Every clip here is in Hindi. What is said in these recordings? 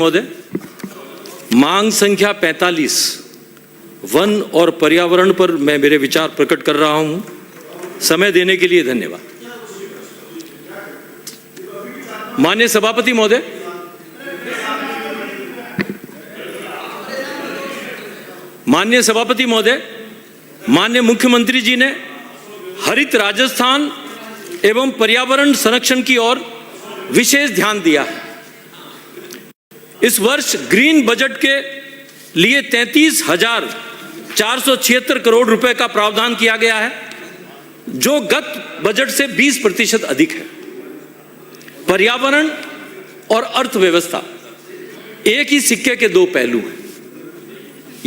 महोदय, मांग संख्या 45 वन और पर्यावरण पर मैं मेरे विचार प्रकट कर रहा हूं। समय देने के लिए धन्यवाद। माननीय सभापति महोदय, माननीय सभापति महोदय, माननीय मुख्यमंत्री जी ने हरित राजस्थान एवं पर्यावरण संरक्षण की ओर विशेष ध्यान दिया है। इस वर्ष ग्रीन बजट के लिए 33,476 करोड़ रुपए का प्रावधान किया गया है, जो गत बजट से 20% अधिक है। पर्यावरण और अर्थव्यवस्था एक ही सिक्के के दो पहलू हैं।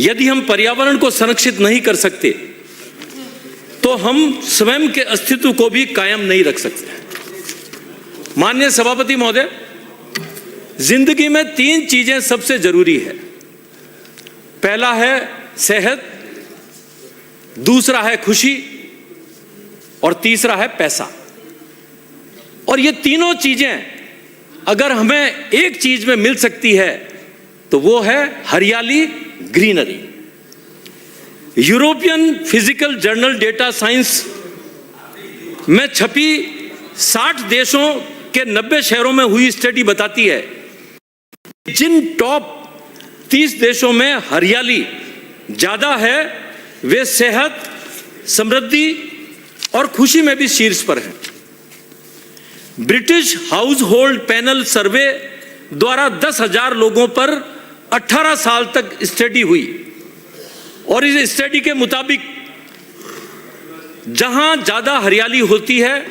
यदि हम पर्यावरण को संरक्षित नहीं कर सकते तो हम स्वयं के अस्तित्व को भी कायम नहीं रख सकते। माननीय सभापति महोदय, जिंदगी में 3 चीजें सबसे जरूरी है। पहला है सेहत, दूसरा है खुशी और तीसरा है पैसा। और ये तीनों चीजें अगर हमें एक चीज में मिल सकती है तो वो है हरियाली, greenery. European physical journal data science में छपी 60 देशों के 90 शहरों में हुई स्टडी बताती है जिन टॉप 30 देशों में हरियाली ज्यादा है वे सेहत, समृद्धि और खुशी में भी शीर्ष पर हैं। ब्रिटिश हाउस होल्ड पैनल सर्वे द्वारा 10,000 लोगों पर 18 साल तक स्टडी हुई और इस स्टडी के मुताबिक जहां ज्यादा हरियाली होती है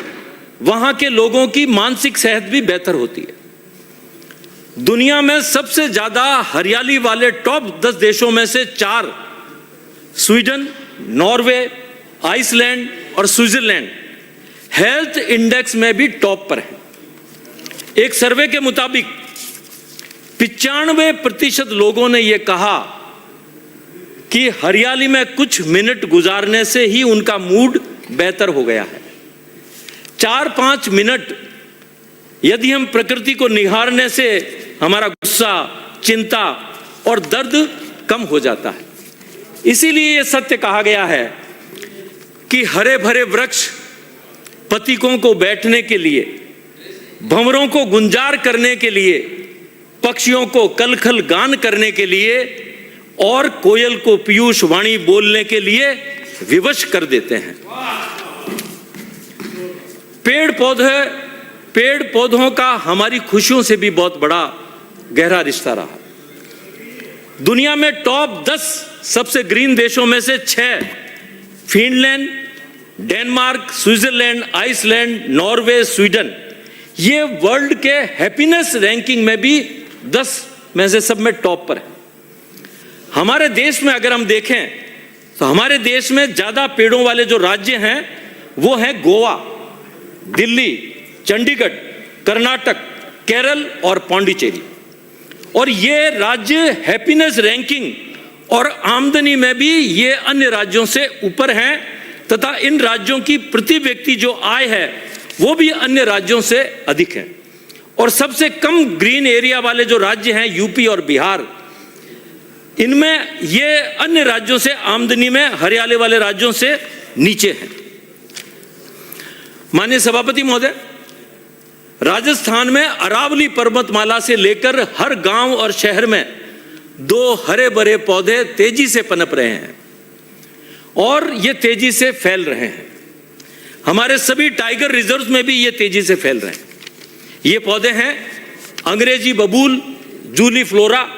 वहां के लोगों की मानसिक सेहत भी बेहतर होती है। दुनिया में सबसे ज्यादा हरियाली वाले टॉप 10 देशों में से 4 स्वीडन, नॉर्वे, आइसलैंड और स्विट्जरलैंड हेल्थ इंडेक्स में भी टॉप पर है। एक सर्वे के मुताबिक 95% लोगों ने यह कहा कि हरियाली में कुछ मिनट गुजारने से ही उनका मूड बेहतर हो गया है। 4-5 मिनट यदि हम प्रकृति को निहारने से हमारा गुस्सा, चिंता और दर्द कम हो जाता है। इसीलिए यह सत्य कहा गया है कि हरे भरे वृक्ष पथिकों को बैठने के लिए, भंवरों को गुंजार करने के लिए, पक्षियों को कलखल गान करने के लिए और कोयल को पीयूष वाणी बोलने के लिए विवश कर देते हैं। पेड़ पौधों का हमारी खुशियों से भी बहुत बड़ा गहरा रिश्ता रहा। दुनिया में टॉप 10 सबसे ग्रीन देशों में से 6 Finland, Denmark, Switzerland, Iceland, Norway, Sweden, ये वर्ल्ड के हैप्पीनेस रैंकिंग में भी 10 में से सब में टॉप पर है। हमारे देश में अगर हम देखें तो हमारे देश में ज्यादा पेड़ों वाले जो राज्य हैं वो हैं गोवा, दिल्ली, चंडीगढ़, कर्नाटक, केरल और पौंडीचेरी। और ये राज्य हैप्पीनेस रैंकिंग और आमदनी में भी ये अन्य राज्यों से ऊपर हैं तथा इन राज्यों की प्रति व्यक्ति जो आय है वो भी अन्य राज्यों से अधिक है। और सबसे कम ग्रीन एरिया वाले जो राज्य हैं यूपी और बिहार, इनमें ये अन्य राज्यों से आमदनी में हरियाली वाले राज्यों से नीचे हैं। माननीय सभापति महोदय, राजस्थान में अरावली पर्वतमाला से लेकर हर गांव और शहर में 2 हरे भरे पौधे तेजी से पनप रहे हैं और ये तेजी से फैल रहे हैं। हमारे सभी टाइगर रिजर्व्स में भी ये तेजी से फैल रहे हैं। ये पौधे हैं अंग्रेजी बबूल, जूली फ्लोरा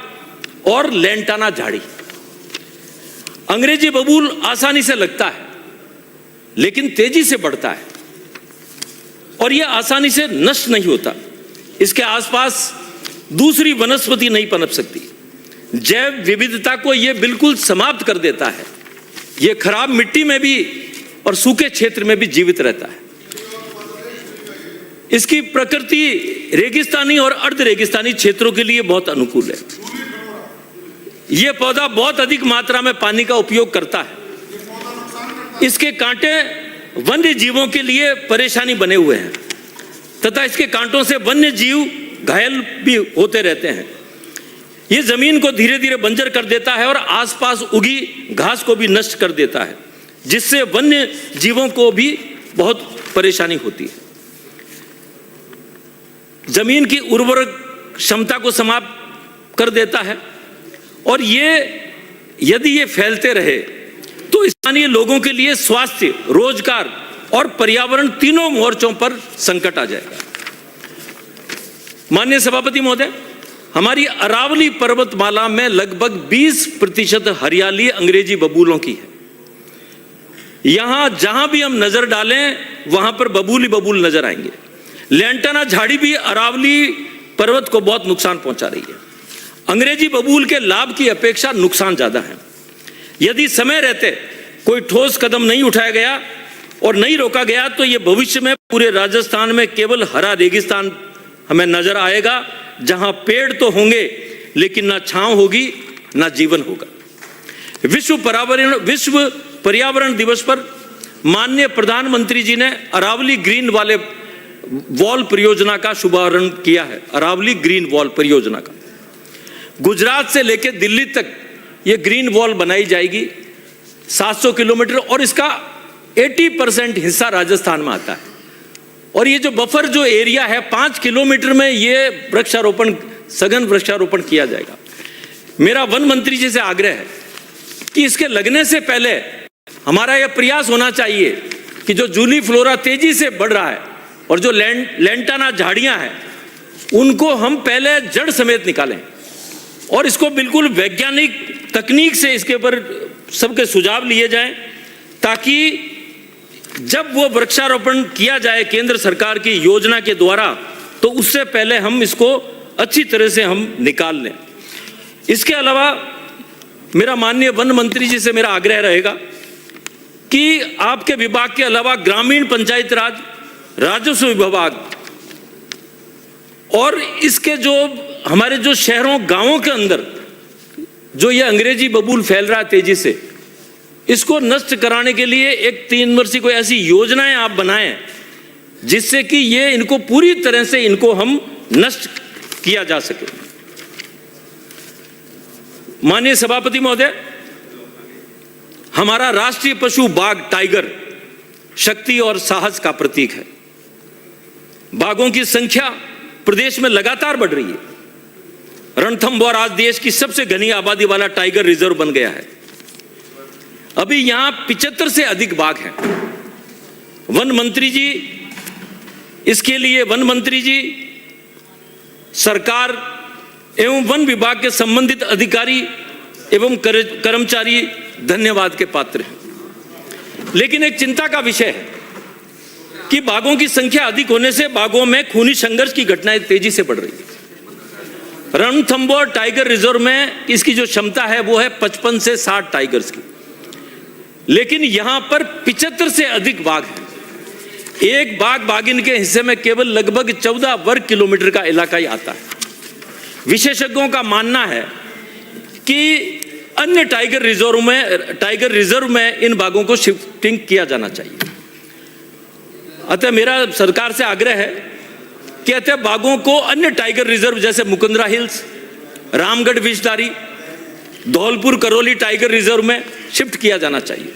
और लेंटाना झाड़ी। अंग्रेजी बबूल आसानी से लगता है लेकिन तेजी से बढ़ता है और यह आसानी से नष्ट नहीं होता। इसके आसपास दूसरी वनस्पति नहीं पनप सकती। जैव विविधता को यह बिल्कुल समाप्त कर देता है। यह खराब मिट्टी में भी और सूखे क्षेत्र में भी जीवित रहता है। इसकी प्रकृति रेगिस्तानी और अर्ध रेगिस्तानी क्षेत्रों के लिए बहुत अनुकूल है। यह पौधा बहुत अधिक मात्रा में पानी का उपयोग करता है। इसके कांटे वन्य जीवों के लिए परेशानी बने हुए हैं तथा इसके कांटों से वन्य जीव घायल भी होते रहते हैं। ये जमीन को धीरे धीरे बंजर कर देता है और आसपास उगी घास को भी नष्ट कर देता है, जिससे वन्य जीवों को भी बहुत परेशानी होती है। जमीन की उर्वरक क्षमता को समाप्त कर देता है और यदि ये फैलते रहे तो स्थानीय लोगों के लिए स्वास्थ्य, रोजगार और पर्यावरण तीनों मोर्चों पर संकट आ जाएगा। माननीय सभापति महोदय, हमारी अरावली पर्वतमाला में लगभग 20% हरियाली अंग्रेजी बबूलों की है। यहां जहां भी हम नजर डालें वहां पर बबूल ही बबूल नजर आएंगे। लैंटाना झाड़ी भी अरावली पर्वत को बहुत नुकसान पहुंचा रही है। अंग्रेजी बबूल के लाभ की अपेक्षा नुकसान ज्यादा है। यदि समय रहते कोई ठोस कदम नहीं उठाया गया और नहीं रोका गया तो यह भविष्य में पूरे राजस्थान में केवल हरा रेगिस्तान हमें नजर आएगा, जहां पेड़ तो होंगे लेकिन ना छांव होगी ना जीवन होगा। विश्व पर्यावरण दिवस पर माननीय प्रधानमंत्री जी ने अरावली ग्रीन वाले वॉल परियोजना का शुभारंभ किया है। अरावली ग्रीन वॉल परियोजना का गुजरात से लेकर दिल्ली तक यह ग्रीन वॉल बनाई जाएगी, 700 किलोमीटर, और इसका 80% हिस्सा राजस्थान में आता है। और ये जो बफर जो एरिया है 5 किलोमीटर में ये वृक्षारोपण, सघन वृक्षारोपण किया जाएगा। मेरा वन मंत्री जी से आग्रह है कि इसके लगने से पहले हमारा यह प्रयास होना चाहिए कि जो जूली फ्लोरा तेजी से बढ़ रहा है और जो लैंटाना झाड़ियां हैं उनको हम पहले जड़ समेत निकालें और इसको बिल्कुल वैज्ञानिक तकनीक से इसके ऊपर सबके सुझाव लिए जाएं, ताकि जब वो वृक्षारोपण किया जाए केंद्र सरकार की योजना के द्वारा तो उससे पहले हम इसको अच्छी तरह से हम निकाल लें। इसके अलावा मेरा माननीय वन मंत्री जी से मेरा आग्रह रहेगा कि आपके विभाग के अलावा ग्रामीण पंचायत राज, राजस्व विभाग और इसके जो हमारे जो शहरों गांवों के अंदर जो ये अंग्रेजी बबूल फैल रहा है तेजी से, इसको नष्ट कराने के लिए एक 3 वर्षीय कोई ऐसी योजनाएं आप बनाएं जिससे कि ये इनको पूरी तरह से इनको हम नष्ट किया जा सके। माननीय सभापति महोदय, हमारा राष्ट्रीय पशु बाघ टाइगर शक्ति और साहस का प्रतीक है। बाघों की संख्या प्रदेश में लगातार बढ़ रही है। रणथंभौर आज देश की सबसे घनी आबादी वाला टाइगर रिजर्व बन गया है। अभी यहां 75 से अधिक बाघ हैं। वन मंत्री जी, इसके लिए वन मंत्री जी, सरकार एवं वन विभाग के संबंधित अधिकारी एवं कर्मचारी धन्यवाद के पात्र हैं। लेकिन एक चिंता का विषय है कि बाघों की संख्या अधिक होने से बाघों में खूनी संघर्ष की घटनाएं तेजी से बढ़ रही है। रणथंभौर टाइगर रिजर्व में इसकी जो क्षमता है वो है 55 से 60 टाइगर्स की, लेकिन यहां पर 75 से अधिक बाघ हैं। एक बाघ बाघिन के हिस्से में केवल लगभग 14 वर्ग किलोमीटर का इलाका ही आता है। विशेषज्ञों का मानना है कि अन्य टाइगर रिजर्व में इन बाघों को शिफ्टिंग किया जाना चाहिए। अतः मेरा सरकार से आग्रह है कि अतः बाघों को अन्य टाइगर रिजर्व जैसे Mukundra hills, Ramgarh Vishdhari, Dholpur Karauli tiger reserve में शिफ्ट किया जाना चाहिए।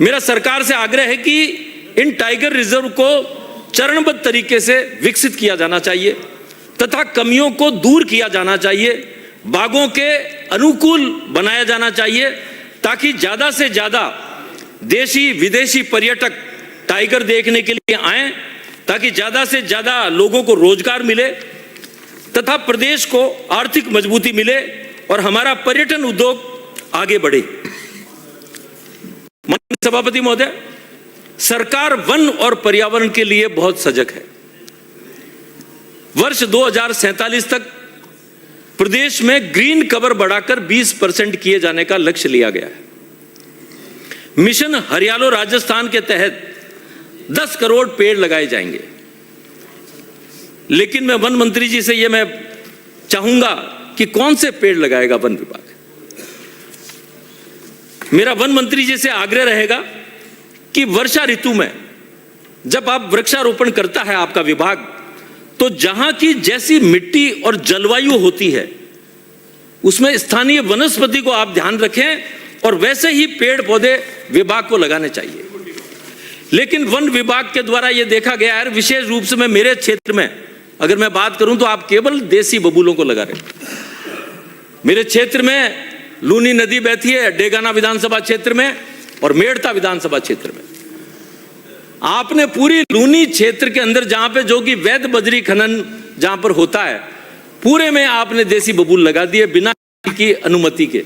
मेरा सरकार से आग्रह है कि इन टाइगर रिजर्व को चरणबद्ध तरीके से विकसित किया जाना चाहिए तथा कमियों को दूर किया जाना चाहिए, बाघों के अनुकूल बनाया जाना चाहिए, ताकि ज्यादा से ज्यादा देशी विदेशी पर्यटक टाइगर देखने के लिए आएं, ताकि ज्यादा से ज्यादा लोगों को रोजगार मिले तथा प्रदेश को आर्थिक मजबूती मिले और हमारा पर्यटन उद्योग आगे बढ़े। माननीय सभापति महोदय, सरकार वन और पर्यावरण के लिए बहुत सजग है। वर्ष 2047 तक प्रदेश में ग्रीन कवर बढ़ाकर 20% किए जाने का लक्ष्य लिया गया है। मिशन हरियालो राजस्थान के तहत 10 करोड़ पेड़ लगाए जाएंगे। लेकिन मैं वन मंत्री जी से यह मैं चाहूंगा कि कौन से पेड़ लगाएगा वन विभाग। मेरा वन मंत्री जी से आग्रह रहेगा कि वर्षा ऋतु में जब आप वृक्षारोपण करता है आपका विभाग, तो जहां की जैसी मिट्टी और जलवायु होती है उसमें स्थानीय वनस्पति को आप ध्यान रखें और वैसे ही पेड़ पौधे विभाग को लगाने चाहिए। लेकिन वन विभाग के द्वारा यह देखा गया है, विशेष रूप से मैं मेरे क्षेत्र में अगर मैं बात करूं तो आप केवल देसी बबूलों को लगा रहे हैं। मेरे क्षेत्र में लूनी नदी बहती है, डेगाना विधानसभा क्षेत्र में और मेड़ता विधानसभा क्षेत्र में। आपने पूरी लूनी क्षेत्र के अंदर जहां पे जो कि वैध बजरी खनन जहां पर होता है, पूरे में आपने देसी बबूल लगा दिए बिना की अनुमति के।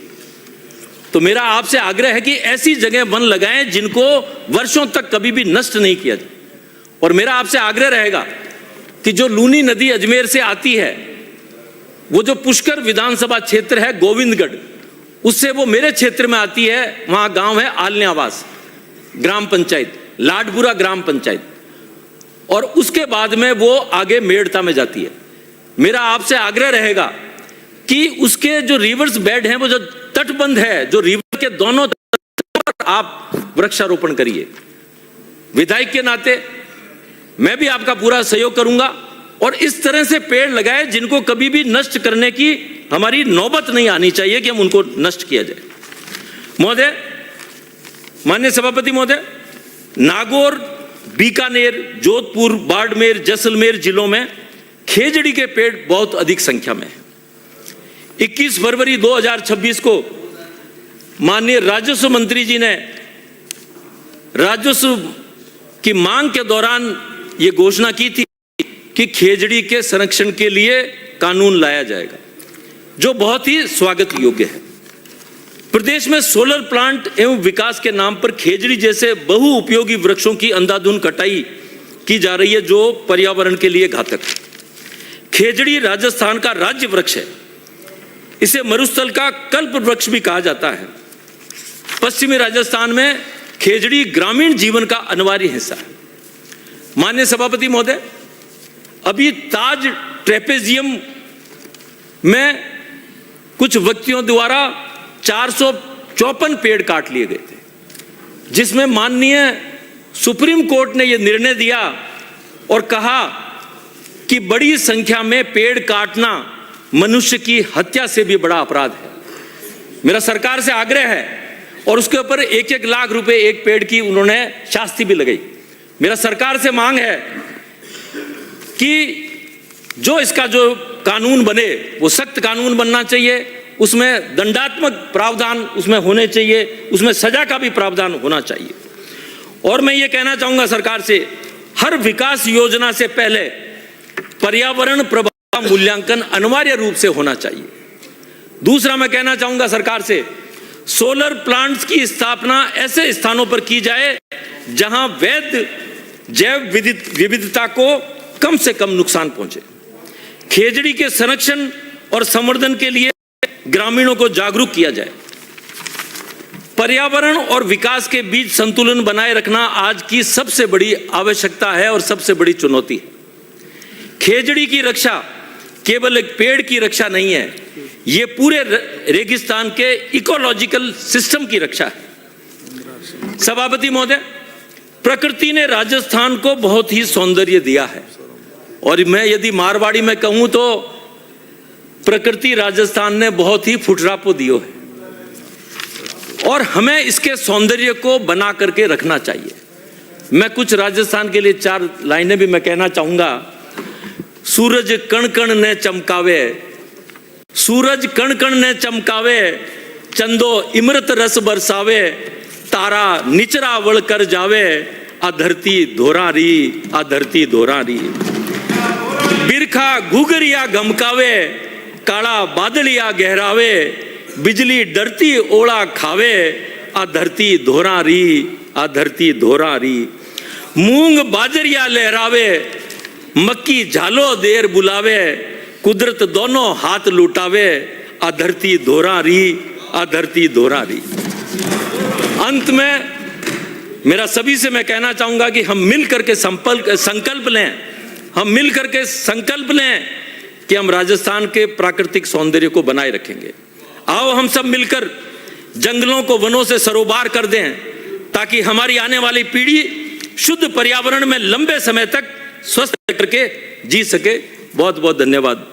तो मेरा आपसे आग्रह है कि ऐसी जगह वन लगाएं जिनको वर्षों तक कभी भी नष्ट नहीं किया जाए। और मेरा आपसे आग्रह रहेगा कि जो लूनी नदी अजमेर से आती है, वो जो पुष्कर विधानसभा क्षेत्र है गोविंदगढ़, उससे वो मेरे क्षेत्र में आती है। वहां गांव है आलन्यावास ग्राम पंचायत, लाडपुरा ग्राम पंचायत, और उसके बाद में वो आगे मेड़ता में जाती है। मेरा आपसे आग्रह रहेगा कि उसके जो रिवर्स बेड हैं, वो जो तटबंध है, जो रिवर के दोनों तरफ आप वृक्षारोपण करिए। विधायक के नाते मैं भी आपका पूरा सहयोग करूंगा और इस तरह से पेड़ लगाए जिनको कभी भी नष्ट करने की हमारी नौबत नहीं आनी चाहिए कि हम उनको नष्ट किया जाए। महोदय, माननीय सभापति महोदय, नागौर, बीकानेर, जोधपुर, बाड़मेर, जैसलमेर जिलों में खेजड़ी के पेड़ बहुत अधिक संख्या में है। 21 फरवरी 2026 को माननीय राजस्व मंत्री जी ने राजस्व की मांग के दौरान ये घोषणा की थी कि खेजड़ी के संरक्षण के लिए कानून लाया जाएगा, जो बहुत ही स्वागत योग्य है। प्रदेश में सोलर प्लांट एवं विकास के नाम पर खेजड़ी जैसे बहुउपयोगी वृक्षों की अंधाधुंध कटाई की जा रही है, जो पर्यावरण के लिए घातक है। खेजड़ी राजस्थान का राज्य वृक्ष है। इसे मरुस्थल का कल्प वृक्ष भी कहा जाता है। पश्चिमी राजस्थान में खेजड़ी ग्रामीण जीवन का अनिवार्य हिस्सा है। माननीय सभापति महोदय, अभी ताज ट्रेपेजियम में कुछ व्यक्तियों द्वारा 454 पेड़ काट लिए गए थे, जिसमें माननीय सुप्रीम कोर्ट ने यह निर्णय दिया और कहा कि बड़ी संख्या में पेड़ काटना मनुष्य की हत्या से भी बड़ा अपराध है। मेरा सरकार से आग्रह है और उसके ऊपर 1-1 लाख रुपए एक पेड़ की उन्होंने शास्ति भी लगाई। मेरा सरकार से मांग है कि जो इसका जो कानून बने वो सख्त कानून बनना चाहिए, उसमें दंडात्मक प्रावधान उसमें होने चाहिए, उसमें सजा का भी प्रावधान होना चाहिए। और मैं ये कहना चाहूंगा सरकार से, हर विकास योजना से पहले पर्यावरण प्रभाव मूल्यांकन अनिवार्य रूप से होना चाहिए। दूसरा मैं कहना चाहूंगा सरकार से, सोलर प्लांट्स की स्थापना ऐसे स्थानों पर की जाए जहां वैध जैव विविधता को कम से कम नुकसान पहुंचे। खेजड़ी के संरक्षण और संवर्धन के लिए ग्रामीणों को जागरूक किया जाए। पर्यावरण और विकास के बीच संतुलन बनाए रखना आज की सबसे बड़ी आवश्यकता है और सबसे बड़ी चुनौती है। खेजड़ी की रक्षा केवल एक पेड़ की रक्षा नहीं है, ये पूरे रेगिस्तान के इकोलॉजिकल सिस्टम की रक्षा है। सभापति महोदय, प्रकृति ने राजस्थान को बहुत ही सौंदर्य दिया है और मैं यदि मारवाड़ी में कहूं तो प्रकृति राजस्थान ने बहुत ही फुटरापो दियो है और हमें इसके सौंदर्य को बना करके रखना चाहिए। मैं कुछ राजस्थान के लिए 4 लाइनें भी मैं कहना चाहूंगा। सूरज कण कण ने चमकावे, सूरज कण कण ने चमकावे, चंदो इमृत रस बरसावे, तारा निचरा वळ कर जावे, आ धरती धोरा री, आ धरती धोरा री। बिरखा घुघरिया घमकावे, काला बादलिया गहरावे, बिजली डरती ओला खावे, आ धरती धोरा री, आ धरती धोरा री। मूंग बाजरिया लहरावे, मक्की झालो देर बुलावे, कुदरत दोनों हाथ लुटावे, आ धरती धोरा री, आ धरती धोरा री। अंत में मेरा सभी से मैं कहना चाहूंगा कि हम मिल करके संकल्प लें, हम मिल करके संकल्प लें कि हम राजस्थान के प्राकृतिक सौंदर्य को बनाए रखेंगे। आओ हम सब मिलकर जंगलों को वनों से सरोबार कर दें ताकि हमारी आने वाली पीढ़ी शुद्ध पर्यावरण में लंबे समय तक स्वस्थ करके जी सके। बहुत बहुत धन्यवाद।